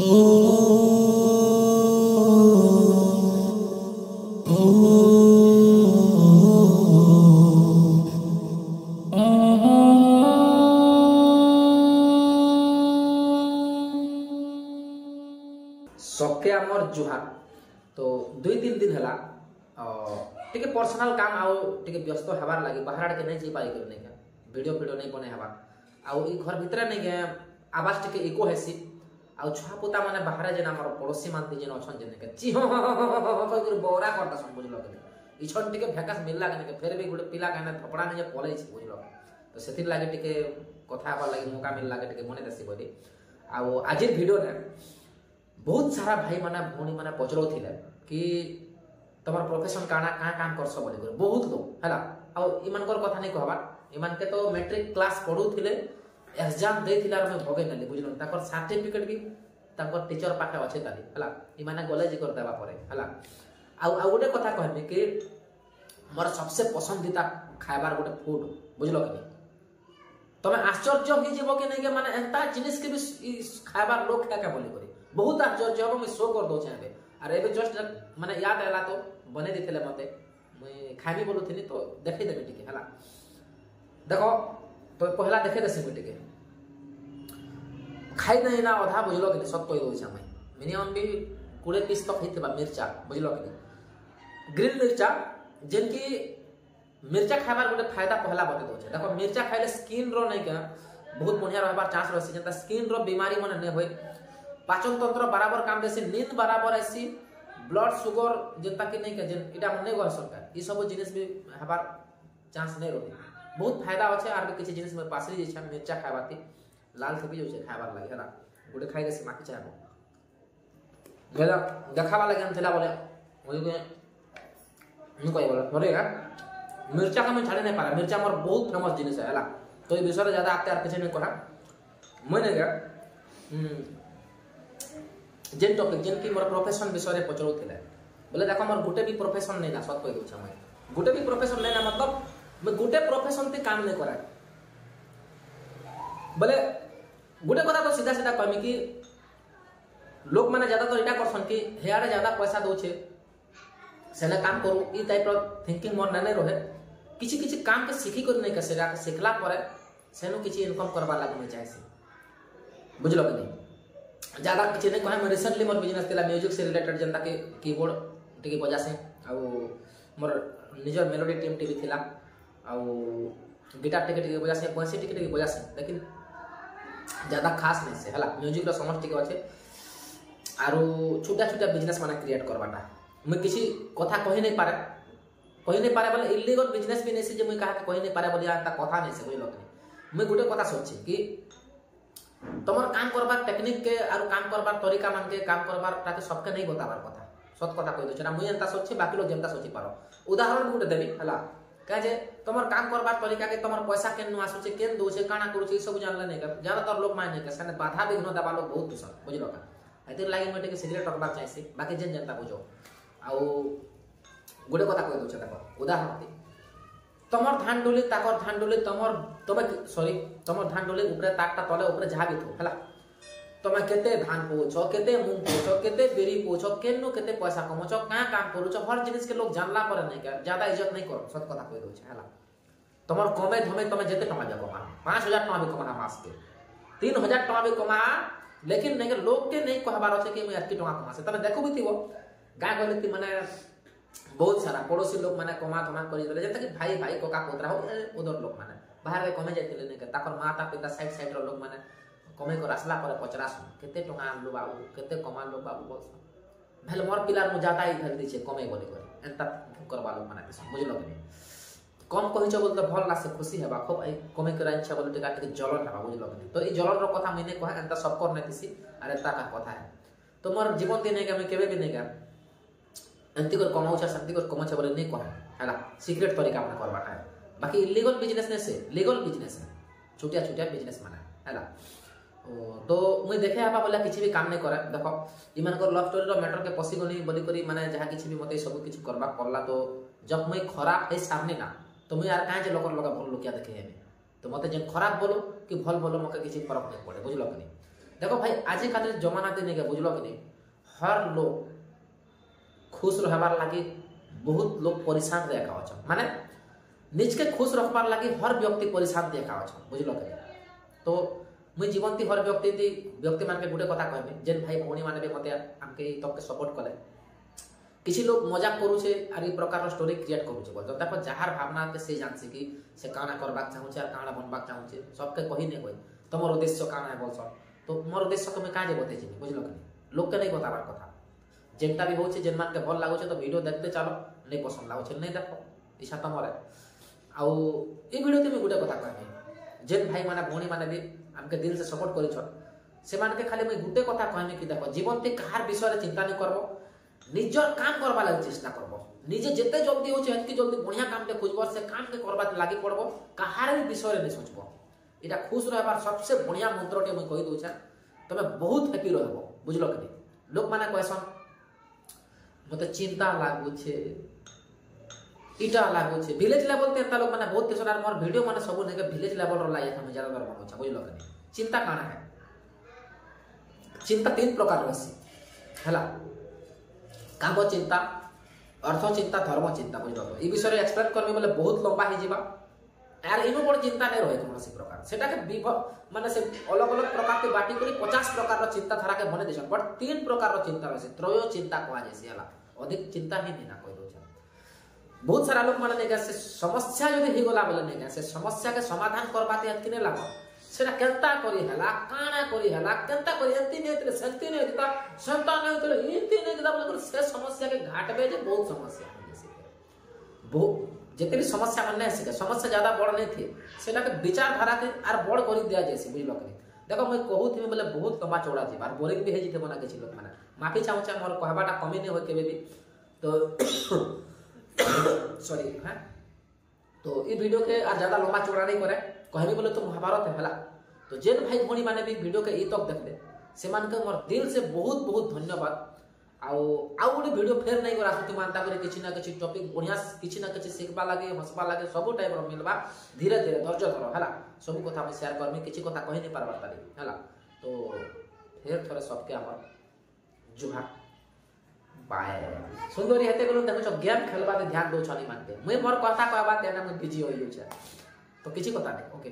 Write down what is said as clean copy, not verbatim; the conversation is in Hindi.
सबके आमर जुहार। तो दुई तीन दिन है टिके पर्सनल काम आउ टिके व्यस्त हबार लगी बाहर आड़ के नहीं जी पाई कर नहीं क्या वीडियो वीडियो नहीं बने हबा आउ ई घर भीतर नहीं के आवाज टिके इको हेसी आउ छुआ पुता माने बाहर जेना हमर पड़ोसी मानती जेन अछन जेने के ची हो कर बोरा करता सम बुझलो के ई छन टिके भेकास मिलला के फिर भी गुडे पिला काने थपड़ा नहीं जे पले छी बुझलो तो सेतिर लागे टिके कथा हबा लागे मौका मिलला के टिके मने देसी बोली आउ आज वीडियो ने बहुत सारा भाई माना भौणी माना पचरो थिले कि तमर प्रोफेशन काना का काम करस बोली कर बहुत लोग हला आ इमान कर कथा नहीं कहबा इमान के तो मैट्रिक क्लास पढु थिले एग्जाम दे थिला में भगे नली बुझलो ताकर सर्टिफिकेट भी ताकर टीचर पाखे अछि ताली हला इमाने कॉलेज कर देबा परे हला आ गोटे कथा कहबी कि मोर सबसे पसंदीदा खाइबार गोटे फूड बुझलो कि तमे आश्चर्य हो जेबो कि नहीं के माने एंता जिनिस के भी खाइबार लोग क्या क्या बोली करी बहुत आश्चर्य हो मैं शो कर दो छे अरे एबे जस्ट माने याद आला तो बने देथिले मते मैं खाबी बोलु थिनी तो देखै देबे टिके हला देखो तो पहला देखे देसे टिके खाई नहीं ना आधा बुझलो कि सब कोई होई छै मैं मिनिमम भी 20 30 तक हितबा मिर्चा बुझलो कि ग्रीन मिर्चा जेनकी मिर्चा खाइबार गोटे फायदा पहला बते दो छे देखो मिर्चा खाइले स्किन रो नहीं के बहुत बढ़िया रहबार चांस रहसी जनता स्किन रो बीमारी मने नहीं होय पाचन तंत्र बराबर काम देसी नींद बराबर आसी ब्लड शुगर जनता कि नहीं के जन इटा मन नहीं गह सरकार ई सब जिनिस भी हबार चांस नहीं रहती बहुत फायदा होछे आर भी किछि जिनिस में पासरी जे छै मिर्चा खाइबाती लाल थपी जो छै खाइबार लागि हला गुडे खाइ देसी माकी चाहबो गेला देखाबा लागि हम थला बोले ओइ के नु कोइ बोले थोड़े यार मिर्चा का मैं छाड़े नहीं पारा मिर्चा मोर बहुत फेमस जिनिस है हला तो ई विषय ज्यादा आपते आर किछि नहीं करा मने गे जेन टॉपिक जेन की मोर प्रोफेशन विषय रे पचरो थिले बोले देखो मोर गुटे भी प्रोफेशन नहीं ना सत कहि दउ छै मैं गुटे भी प्रोफेशन नहीं ना मतलब मैं गुटे प्रोफेशन ते काम नहीं करा बोले गुटे कथा तो सीधा सीधा कहमी कि लोग माने ज्यादा तो इटा करसन कि हेयारे ज्यादा पैसा दउ छै सेना काम करू ई टाइप रो थिंकिंग मोर नहीं रहे किछि किछि काम के सीखी कर नहीं कसेरा सिखला परे सेनु किछि इनकम करबा लागि नहीं चाहे बुझलो कि नहीं ज्यादा किछि नहीं कहे मैं रिसेंटली मोर बिजनेस थिला म्यूजिक से रिलेटेड जनता के कीबोर्ड टिके बजासे आ मोर निजर मेलोडी टीम टीवी थिला आ गिटार टिके बजासे बंसी टिके बजासे लेकिन ज्यादा खास नहीं से हला म्यूजिक रो समझ टिके अछि आरो छोटा छोटा बिजनेस माने क्रिएट करबाटा मैं किछि कथा कहि नहीं पारे बोले इलीगल बिजनेस भी नहीं से जे मैं कहा कहि नहीं पारे बोली आता कथा नहीं से बुझलो कि मैं गुटे कथा सोची कि तमर काम करबार टेक्निक के आरो काम करबार तरीका मान के काम करबार ताके सबके नहीं बताबार कथा सत कथा कहि दो छना मुई एंता सोची बाकी लोग जनता सोची पारो उदाहरण गुटे देबी हला का जे तमर काम करबार तरीका के तमर पैसा केन नु आसु छे केन दो छे काना करू छे सब जानले नहीं कर ज्यादातर लोग माने के सने बाधा विघ्न दबा लोग बहुत दूसर बुझलो का एतिर लागि मटे के सीधे टकबार चाहिए बाकी जन जनता बुझो आ गुटे कथा कहि दो छे देखो उदाहरण तमर धान डोली ताकर धान डोली तमर तबे सॉरी तमर धान डोली ऊपर ताकटा तले ऊपर झाबी थो हला तमे केते धान पोछो केते मूंग पोछो केते बेरी पोछो केनो केते पैसा कमोछो का काम करूछो हर जिनिस के लोग जानला पर नहीं कर ज्यादा इज्जत नहीं करो सत कथा कहि दो छे हला तमर कमे धमे तमे जेते टका जा कमा 5000 टका भी कमा मास के 3000 टका भी कमा लेकिन नहीं लोग के नहीं कहबार छै कि मैं एतकी टका कमा से तमे देखो भी थिबो गाय गलती माने बहुत सारा पड़ोसी लोग माने कमा धमा करी देले जते कि भाई भाई कोका कोतरा हो उधर लोग माने बाहर के कमे जाइतिले ने के ताकर माता पिता साइड साइड रो लोग माने कमे को रासला पर पचरास केते टका आनलो बाबू केते कमालो बाबू बोल भेल मोर पिलार मु जाता ही धर दी छे कमे बोली करे एंता करबा लोग माने बुझलो कि कम कहि छ बोल त भल लासे खुशी हेबा खूब कमे करे इच्छा बोल टिका टिक जलन हेबा बुझलो कि तो ई जलन रो कथा मैंने कहा एंता सब कर नै थिसी अरे ता का कथा है तो मोर जीवन दिन के मैं केबे भी नहीं कर एंती कर कमाउ छ शक्ति कर कमाउ छ बोले नहीं कहा हैला सीक्रेट तरीका अपना करबाटा है बाकी इलीगल बिजनेस ने से लीगल बिजनेस है छोटा छोटा बिजनेस माने हैला तो मुई देखे आबा बोला किछि भी काम नहीं करे देखो इमान को लव स्टोरी रो मैटर के पसी गनी बोली करी माने जहा किछि भी मते सब किछि करबा करला तो जब मैं खराब है सामने ना तो मुई यार काहे जे लोकर लगा भल लोकिया देखे हेबे तो मते जे खराब बोलो कि भल बोलो मके किछि फरक नहीं पड़े बुझलो कि देखो भाई आजिकल जमाना नहीं के बुझल कि नहीं, हर लोग खुश रहबार लगी बहुत लोग परेशान देखा अच्छा माने निज के खुश रखबार लगी हर व्यक्ति परेशान देखा अच्छा बुझल कि तो मुझे जीवंती हर व्यक्ति मान के गोटे कथा कहबी जेन भाई भौणी माने भी मते हमके तक के सपोर्ट कले किसी लोग मजाक करूचे और ये प्रकार स्टोरी क्रिएट करूचे बोल देखो जार भावना के से जानसी कि से काना करबाक चाहूचे और काना बनबाक चाहूचे सबके कही नहीं कोई तुमर उद्देश्य काना है बोलस तो मोर उद्देश्य को मैं काजे बते छी बुझल कि नहीं लोग के नहीं बताबार कथा जेनटा भी होचे जेन मान के भल लागुचे तो वीडियो देखते चलो नहीं पसंद लागुचे नहीं देखो इच्छा तुमर आउ ई वीडियो में गोटे कथा कहबी जेन भाई माने भौणी माने भी हमके दिल से सपोर्ट करिछ से मान के खाली मैं गोटे कथा कहमी कि देखो जीवन ते कहार विषय रे चिंता नहीं करबो निजर काम करबा लागि चेष्टा करबो निजे जते जल्दी होचे हतकी जल्दी बढ़िया काम के खोजबो से काम के करबा लागि पड़बो कहार भी विषय रे नहीं सोचबो एटा खुश रहबार सबसे बढ़िया मंत्र टे मैं कहि दउ छ तमे बहुत हैप्पी रहबो बुझलो कि नहीं लोग माने कहसन मते चिंता लागु छे इटा लागु छे विलेज लेवल ते लोग माने बहुत केसर मोर वीडियो माने सब ने के विलेज लेवल रो लाइक हम ज्यादा बनौ छ बुझलो कि नहीं चिंता काना है चिंता तीन प्रकार रहसी हला काम चिंता अर्थ चिंता धर्म चिंता बुझल तो ई विषय एक्सप्लेन करबे बोले बहुत लंबा ही जीवा यार इनो बड़ चिंता नहीं रहे कौन प्रकार सेटा के माने से अलग अलग प्रकार के बाटी करी 50 प्रकार रो चिंता धारा के बने देछन बट तीन प्रकार रो चिंता रहसे त्रयो चिंता कहा जैसे हला अधिक चिंता ही नहीं ना कहि दो बहुत सारा लोग माने नहीं से समस्या जदी ही गला बोले नहीं से समस्या के समाधान करबाते हत कि नहीं लागो सेटा केंता करी हला काना करी हला केंता करी एंती नहीं तले शक्ति नहीं दिता संतान नहीं तले एंती नहीं दिता बोले से समस्या के घाट पे जे बहुत समस्या है जैसे वो जितने भी समस्या मन नहीं सके समस्या ज्यादा बड़ नहीं थी सेटा के विचारधारा के आर बड़ करी दिया जैसे बुझलो कि देखो मैं कहूत में बोले बहुत लंबा चौड़ा जी बार बोरिंग भी है जिते बना के लोग माने माफी चाहू छ मोर कहबाटा कमी नहीं होय केबे भी तो सॉरी हां तो ई वीडियो के आ ज्यादा लंबा चौड़ा नहीं करे कहबी बोले तो महाभारत है हला तो जेन भाई भौणी माने भी वीडियो के ई तक देखले से मान के मोर दिल से बहुत बहुत धन्यवाद आउ गोटे वीडियो फेर नहीं करा सुति मानता करे किछि ना किछि टॉपिक बढ़िया किछि ना किछि सिखबा लागे हंसबा लागे सब टाइप रो मिलबा धीरे धीरे धैर्य धरो हला सब कथा मैं शेयर करमी किछि कथा कहि नहीं पारबा ताली हला तो फेर थोड़े सबके हमर जुहा बाय सुंदरी हेते गलो देखो गेम खेलबा ध्यान दो छनी मानते मैं मोर कथा कहबा तेना मैं बिजी होई छ तो किछि कथा नहीं ओके।